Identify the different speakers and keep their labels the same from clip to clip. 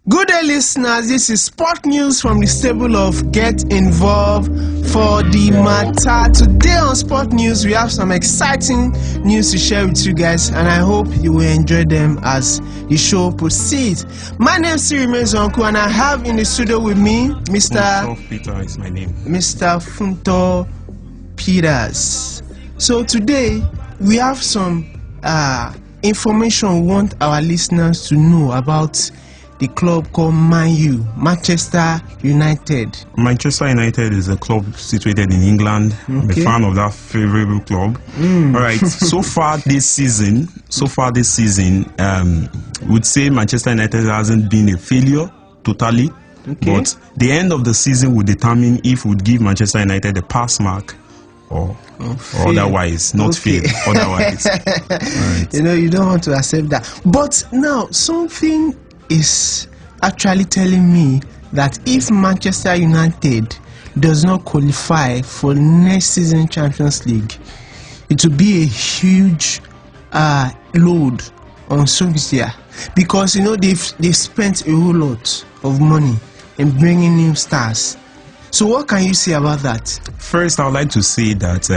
Speaker 1: Good day, listeners. This is Sport News from the stable of Get Involved for the Matter. Today on Sport News, we have some exciting news to share with you guys, and I hope you will enjoy them as the show proceeds. My name is Siri Mezonku, and I have in the studio with me Mr.
Speaker 2: Peter is my name.
Speaker 1: Mr. Funto Peters. So today we have some information we want our listeners to know about the club called Manchester United.
Speaker 2: Manchester United is a club situated in England.
Speaker 1: Okay.
Speaker 2: I'm a fan of that favorable club. All right. So far this season, we'd say Manchester United hasn't been a failure totally.
Speaker 1: Okay.
Speaker 2: But the end of the season will determine if we'd give Manchester United a pass mark or otherwise, not fail. Otherwise, right.
Speaker 1: You don't want to accept that. But now something is actually telling me that if Manchester United does not qualify for next season Champions League, it will be a huge load on Solskjaer, because they've spent a whole lot of money in bringing new stars. So what can you say about that?
Speaker 2: First, I would like to say that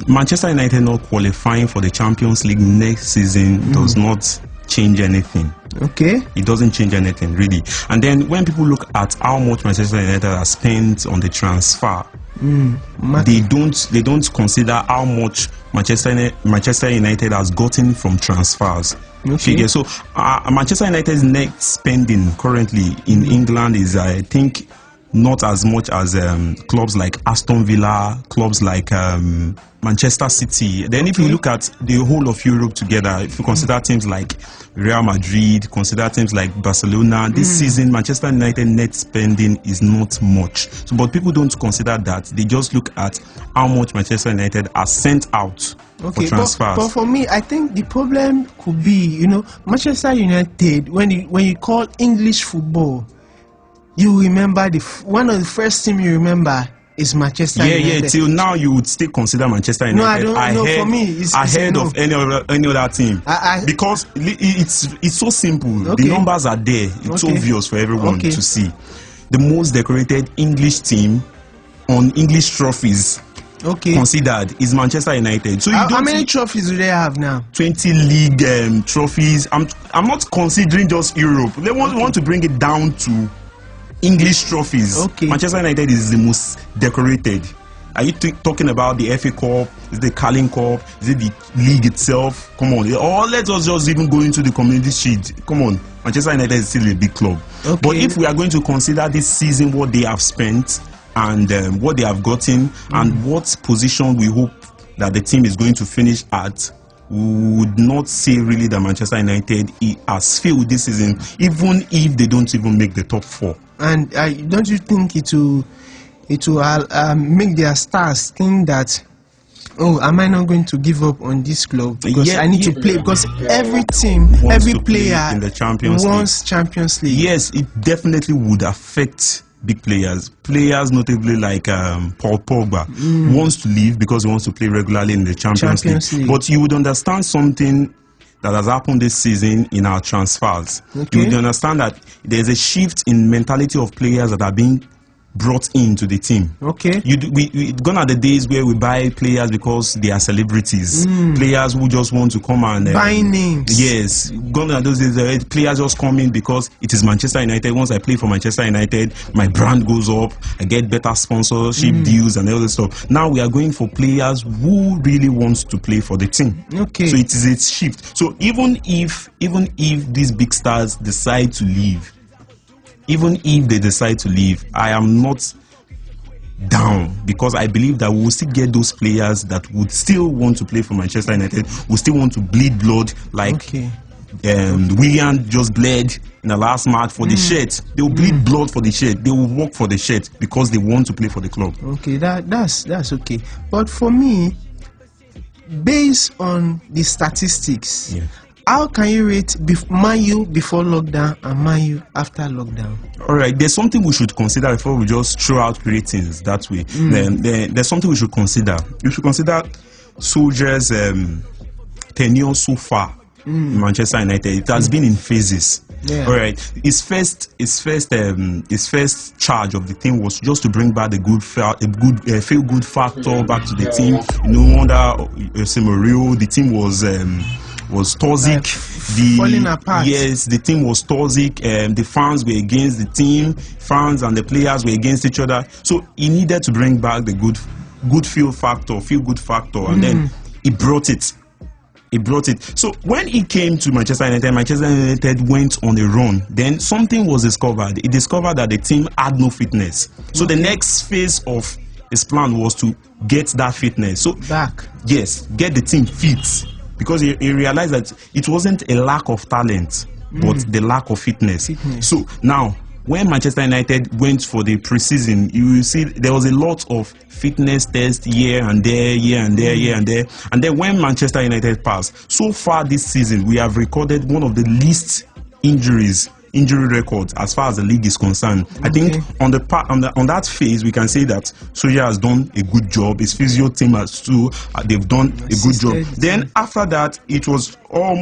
Speaker 2: Manchester United not qualifying for the Champions League next season does not change anything.
Speaker 1: Okay.
Speaker 2: It doesn't change anything really. And then when people look at how much Manchester United has spent on the transfer, they don't consider how much Manchester United has gotten from transfers.
Speaker 1: Okay.
Speaker 2: So Manchester United's net spending currently in England is, I think, not as much as clubs like Aston Villa, clubs like Manchester City. Then if you look at the whole of Europe together, if you consider teams like Real Madrid, consider teams like Barcelona, this season Manchester United net spending is not much. So, but people don't consider that. They just look at how much Manchester United has sent out for transfers.
Speaker 1: But for me, I think the problem could be, Manchester United, when you call English football, you remember one of the first team you remember is Manchester United.
Speaker 2: Yeah. Till now, you would still consider Manchester United.
Speaker 1: No, I don't know. For me, it's
Speaker 2: ahead of any other team, because it's so simple.
Speaker 1: Okay.
Speaker 2: The numbers are there. It's obvious for everyone to see. The most decorated English team on English trophies considered is Manchester United. So
Speaker 1: how many trophies do they have now?
Speaker 2: 20 league trophies. I'm not considering just Europe. They want to bring it down to English trophies. Manchester United is the most decorated. Are you talking about the FA Cup? Is it the Carling Cup? Is it the league itself? Come on. Or let us just even go into the Community Shield. Come on. Manchester United is still a big club. But if we are going to consider this season, what they have spent and what they have gotten and what position we hope that the team is going to finish at, we would not say really that Manchester United has failed this season, even if they don't even make the top 4.
Speaker 1: And don't you think it will make their stars think that, am I not going to give up on this club because I need to play? Because every team, every player
Speaker 2: in the Champions League. Yes, it definitely would affect big players notably like Paul Pogba wants to leave because he wants to play regularly in the Champions League. But you would understand something that has happened this season in our transfers. You would understand that there's a shift in mentality of players that are being brought into the team. We gone are the days where we buy players because they are celebrities. Players who just want to come and
Speaker 1: buying names.
Speaker 2: Yes, gone are those days. Players just come in because it is Manchester United. Once I play for Manchester United, my brand goes up. I get better sponsorship deals and all this stuff. Now we are going for players who really wants to play for the team. So it is a shift. So even if these big stars decide to leave, I am not down, because I believe that we will still get those players that would still want to play for Manchester United, will still want to bleed blood like Willian just bled in the last match for the shirt. They will bleed blood for the shirt. They will work for the shirt because they want to play for the club.
Speaker 1: That's okay. But for me, based on the statistics, how can you rate Man U before lockdown and Man U after lockdown?
Speaker 2: All right, there's something we should consider before we just throw out ratings that way. There's something we should consider. You should consider Solskjaer's tenure so far in Manchester United. It has been in phases.
Speaker 1: Yeah.
Speaker 2: All right. His first charge of the team was just to bring back the feel good factor back to the team. You know, under Semorio, the team was toxic.
Speaker 1: Falling apart.
Speaker 2: Yes, the team was toxic. The fans were against the team. Fans and the players were against each other. So he needed to bring back the feel good factor, and then he brought it. So when he came to Manchester United went on a run. Then something was discovered. He discovered that the team had no fitness. So the next phase of his plan was to get that fitness. So
Speaker 1: back.
Speaker 2: Yes, get the team fit. Because he realized that it wasn't a lack of talent, but the lack of fitness. So now, when Manchester United went for the preseason, you will see there was a lot of fitness tests here and there. And then when Manchester United passed, so far this season, we have recorded one of the least injury records as far as the league is concerned. I think on that phase we can say that Soja has done a good job. His physio team has too. They've done a good job. Then after that, it was all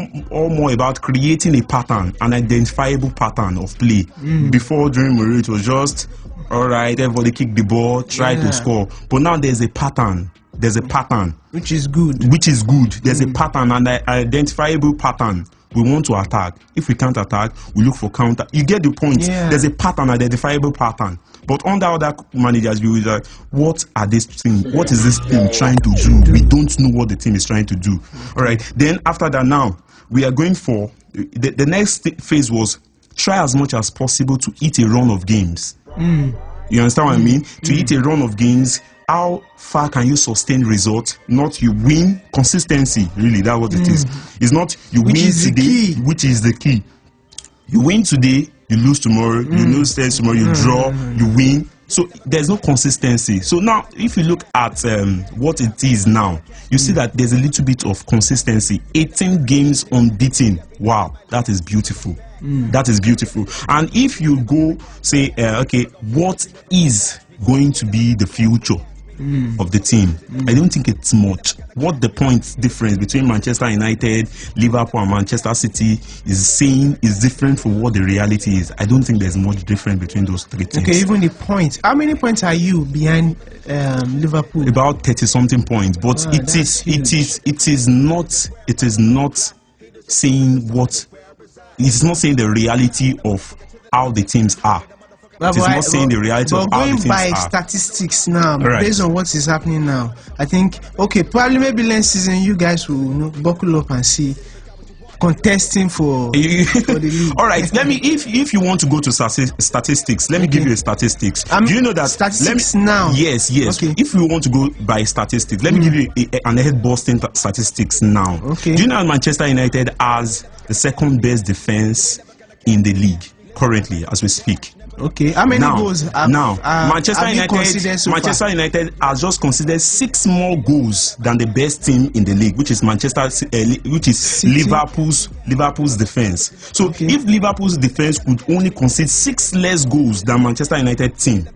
Speaker 2: more about creating a pattern, an identifiable pattern of play. Before, during Mourinho, it was just all right. Everybody kick the ball, try to score. But now there's a pattern. Which is good. There's a pattern, an identifiable pattern. We want to attack. If we can't attack, we look for counter. You get the point. There's a pattern, identifiable pattern. But under other managers, you will like, what are this team? What is this team trying to do? We don't know what the team is trying to do. All right. Then after that, now we are going for the next phase was try as much as possible to eat a run of games. You understand what I mean? To eat a run of games. How far can you sustain results? Not you win. Consistency, really, that's what it is. It's not you win today, which is the key. You win today, you lose tomorrow, you lose tomorrow, you draw, you win. So there's no consistency. So now, if you look at what it is now, you see that there's a little bit of consistency. 18 games unbeaten. Wow, that is beautiful. That is beautiful. And if you go say, okay, what is going to be the future of the team? I don't think it's much. What the point difference between Manchester United, Liverpool and Manchester City is saying is different from what the reality is. I don't think there's much difference between those three teams.
Speaker 1: Okay, even the points. How many points are you behind Liverpool?
Speaker 2: About 30-something points. But it is not saying what. It's not saying the reality of how the teams are. It is not saying the reality of how the teams are.
Speaker 1: Going by statistics now, based on what is happening now, I think, okay, probably maybe next season you guys will buckle up and see contesting for the league.
Speaker 2: All right, if you want to go to statistics, let me give you a statistics. Do you know that
Speaker 1: statistics now?
Speaker 2: Yes. Okay. If you want to go by statistics, let me give you an head-busting statistics now.
Speaker 1: Okay.
Speaker 2: Do you know that Manchester United has the second best defense in the league currently as we speak?
Speaker 1: Okay, how many goals have
Speaker 2: Manchester United has just considered 6 more goals than the best team in the league, which is Liverpool's defense. So if Liverpool's defense could only concede 6 less goals than Manchester United team,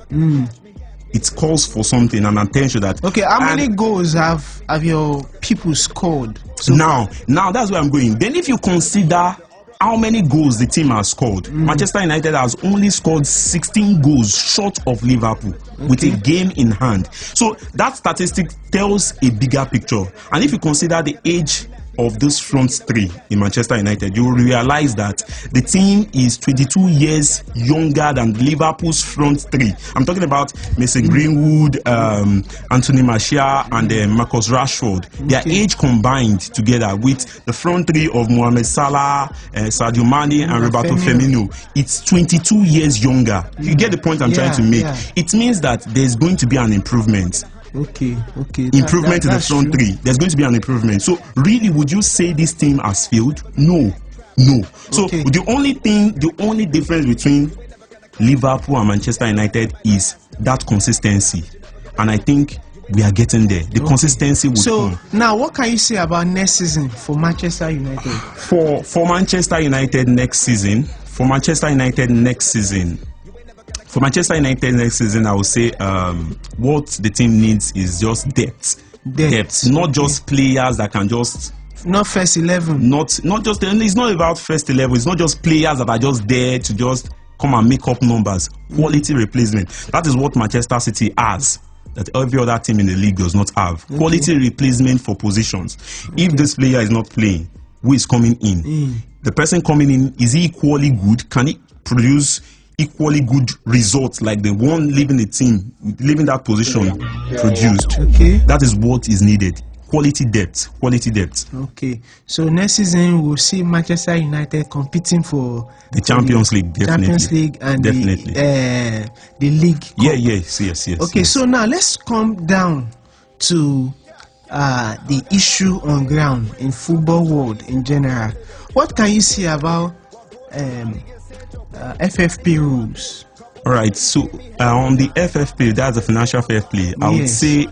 Speaker 2: it calls for something, an attention that.
Speaker 1: Okay, how many goals have your people scored?
Speaker 2: So now that's where I'm going. Then if you consider how many goals the team has scored, Manchester United has only scored 16 goals short of Liverpool with a game in hand. So that statistic tells a bigger picture. And if you consider the age of those front three in Manchester United, you will realize that the team is 22 years younger than Liverpool's front three. I'm talking about Mason Greenwood, Anthony Martial, and Marcus Rashford. Their age combined together with the front three of Mohamed Salah, Sadio Mane, and Roberto Firmino, it's 22 years younger. You get the point I'm trying to make. It means that there's going to be an improvement.
Speaker 1: Okay.
Speaker 2: Improvement in the front three. There's going to be an improvement. So really, would you say this team has failed? No. So the only difference between Liverpool and Manchester United is that consistency, and I think we are getting there. The consistency will come.
Speaker 1: Now, what can you say about next season for Manchester United?
Speaker 2: For Manchester United next season, I would say what the team needs is just depth. Not just players that can just
Speaker 1: Not first 11.
Speaker 2: Not just. It's not about first 11. It's not just players that are just there to just come and make up numbers. Quality replacement. That is what Manchester City has, that every other team in the league does not have. Quality replacement for positions. If this player is not playing, who is coming in? The person coming in, is he equally good? Can he produce equally good results like the one leaving the team, leaving that position produced? That is what is needed. Quality depth.
Speaker 1: Okay, so next season we'll see Manchester United competing for
Speaker 2: the Champions League, definitely.
Speaker 1: Champions League and the league cup.
Speaker 2: Yes.
Speaker 1: Okay,
Speaker 2: yes.
Speaker 1: So now let's come down to the issue on ground in football world in general. What can you say about FFP rules?
Speaker 2: All right, so on the FFP, that's the financial fair play. I would say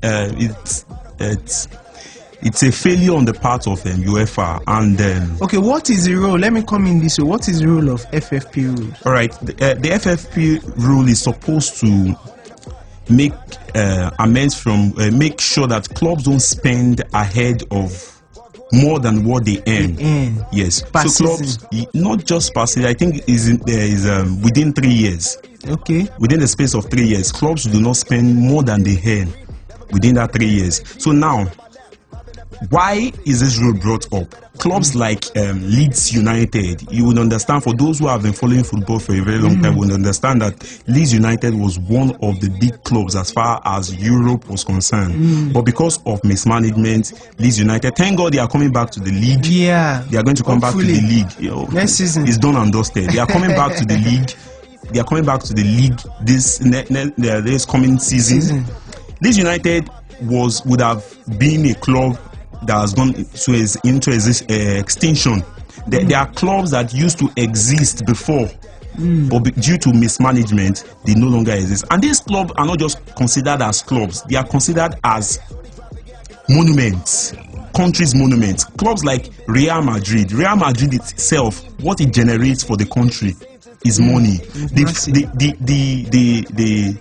Speaker 2: it's a failure on the part of UEFA. And
Speaker 1: okay, what is the role? Let me come in this way. What is the role of FFP rules?
Speaker 2: All right, the FFP rule is supposed to make amends from make sure that clubs don't spend ahead of more than what they earn. Yes, so clubs, not just per season. I think is within 3 years.
Speaker 1: Okay,
Speaker 2: within the space of 3 years, clubs do not spend more than they earn within that 3 years. So now, why is this rule brought up? Clubs like Leeds United, you would understand, for those who have been following football for a very long time, would understand that Leeds United was one of the big clubs as far as Europe was concerned. But because of mismanagement, Leeds United, thank God they are coming back to the league.
Speaker 1: Yeah,
Speaker 2: they are going to come back to the league.
Speaker 1: Next season,
Speaker 2: it's done and dusted. They are coming back to the league. They are coming back to the league this coming season. Leeds United would have been a club that has gone into extinction. There are clubs that used to exist before, but due to mismanagement, they no longer exist. And these clubs are not just considered as clubs; they are considered as monuments, country's monuments. Clubs like Real Madrid. Real Madrid itself, what it generates for the country is money. The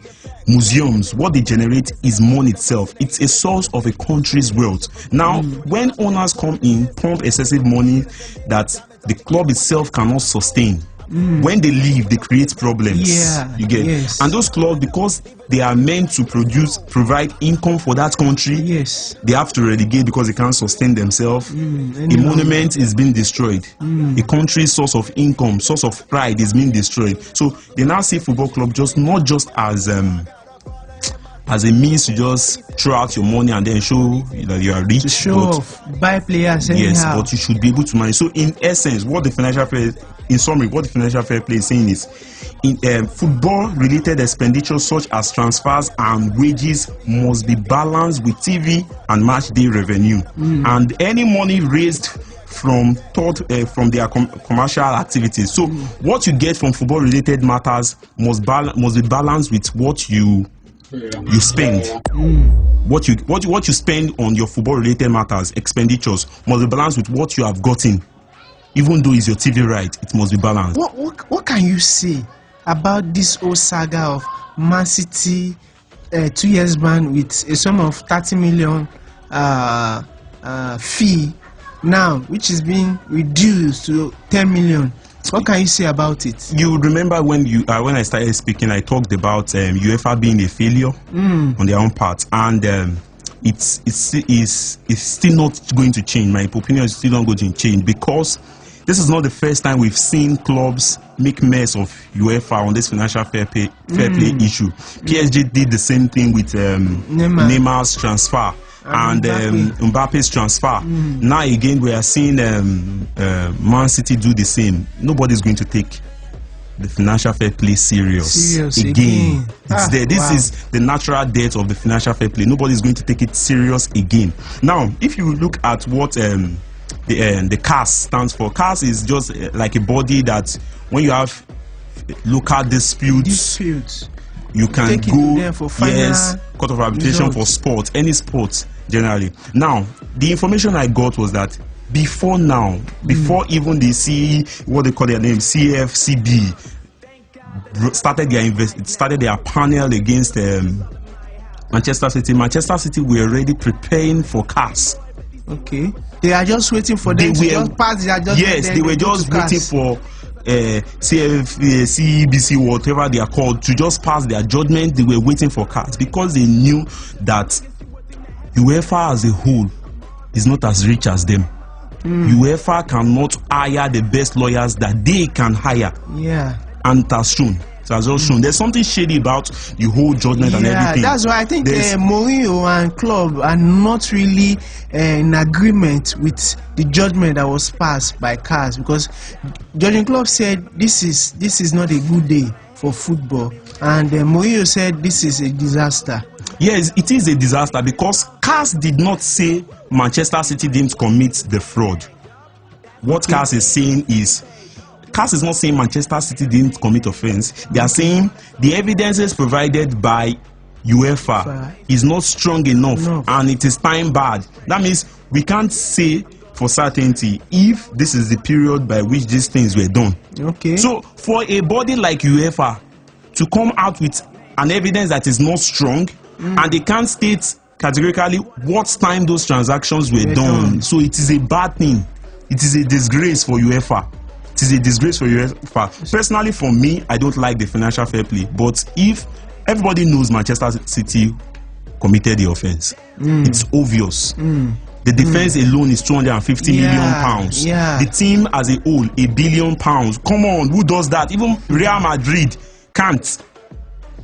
Speaker 2: museums, what they generate is money itself. It's a source of a country's wealth. Now, when owners come in, pump excessive money that the club itself cannot sustain, when they leave, they create problems. You get, and those clubs, because they are meant to provide income for that country, they have to relegate because they can't sustain themselves. A monument is being destroyed. A country's source of income, source of pride is being destroyed. So they now see football club not just as a means to just throw out your money and then show that you are rich.
Speaker 1: To show off, buy players anyhow.
Speaker 2: Yes, but you should be able to manage. So in essence, in summary, what the financial fair play is saying is, in football-related expenditures such as transfers and wages must be balanced with TV and match day revenue, and any money raised from their commercial activities. So what you get from football-related matters must be balanced with what you spend. What you spend on your football-related matters, expenditures, must be balanced with what you have gotten. Even though it's your TV right, it must be balanced.
Speaker 1: What can you say about this whole saga of Man City 2 years ban with a sum of 30 million fee now, which is being reduced to 10 million? What can you say about it?
Speaker 2: You remember when I started speaking, I talked about UEFA being a failure on their own part, and it's still not going to change. My opinion is still not going to change, because this is not the first time we've seen clubs make mess of UEFA on this financial fair play issue. PSG did the same thing with Neymar's transfer and Mbappe's transfer. Now again, we are seeing Man City do the same. Nobody's going to take the financial fair play serious again. It's there. This is the natural death of the financial fair play. Nobody's going to take it serious again. Now, if you look at what the CAS stands for, CAS is just like a body that when you have local disputes, you can go
Speaker 1: for
Speaker 2: court of arbitration for sport, any sport generally. Now, the information I got was that before even the CFCB started their panel against Manchester City. Manchester City were already preparing for CAS
Speaker 1: Okay. They are just waiting for them to just pass their judgment.
Speaker 2: Yes, they were just waiting for CBC, whatever they are called, to just pass their judgment. They were waiting for CAS because they knew that UEFA as a whole is not as rich as them. UEFA cannot hire the best lawyers that they can hire.
Speaker 1: Yeah.
Speaker 2: And it has shown. It has also shown. There's something shady about the whole judgment and everything.
Speaker 1: That's why I think Mourinho and club are not really in agreement with the judgment that was passed by CAS, because judging club said this is not a good day for football, and Mourinho said this is a disaster.
Speaker 2: Yes, it is a disaster because CAS did not say Manchester City didn't commit the fraud. What CAS is saying is, CAS is not saying Manchester City didn't commit offense. They are saying the evidences provided by UEFA is not strong enough and it is time barred. That means we can't say for certainty if this is the period by which these things were done.
Speaker 1: Okay.
Speaker 2: So for a body like UEFA to come out with an evidence that is not strong, and they can't state categorically what time those transactions were done. So it is a bad thing. It is a disgrace for UEFA. It is a disgrace for UEFA. Personally, for me, I don't like the financial fair play. But if everybody knows Manchester City committed the offense, it's obvious. The defense alone is 250 million pounds. The team as a whole, £1 billion. Come on, who does that? Even Real Madrid can't.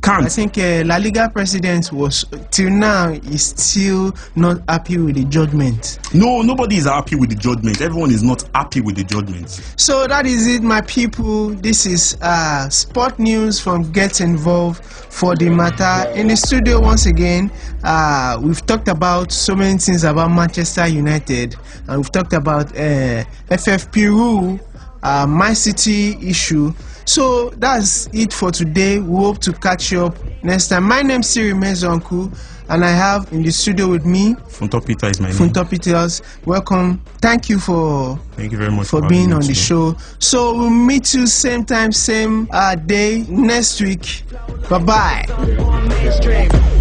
Speaker 2: I
Speaker 1: think La Liga president was till now is still not happy with the judgment.
Speaker 2: No, nobody is happy with the judgment. Everyone is not happy with the judgment.
Speaker 1: So that is it, my people. This is sport news from Get Involved for the matter. In the studio once again, we've talked about so many things about Manchester United, and we've talked about FFP rule, Man City issue. So that's it for today. We hope to catch you up next time. My name is Siri Mezonku, and I have in the studio with me
Speaker 2: Funto Peter is my name.
Speaker 1: Funto Peters. Welcome. Thank you very much for being on the show. So we'll meet you same time, same day next week. Bye bye.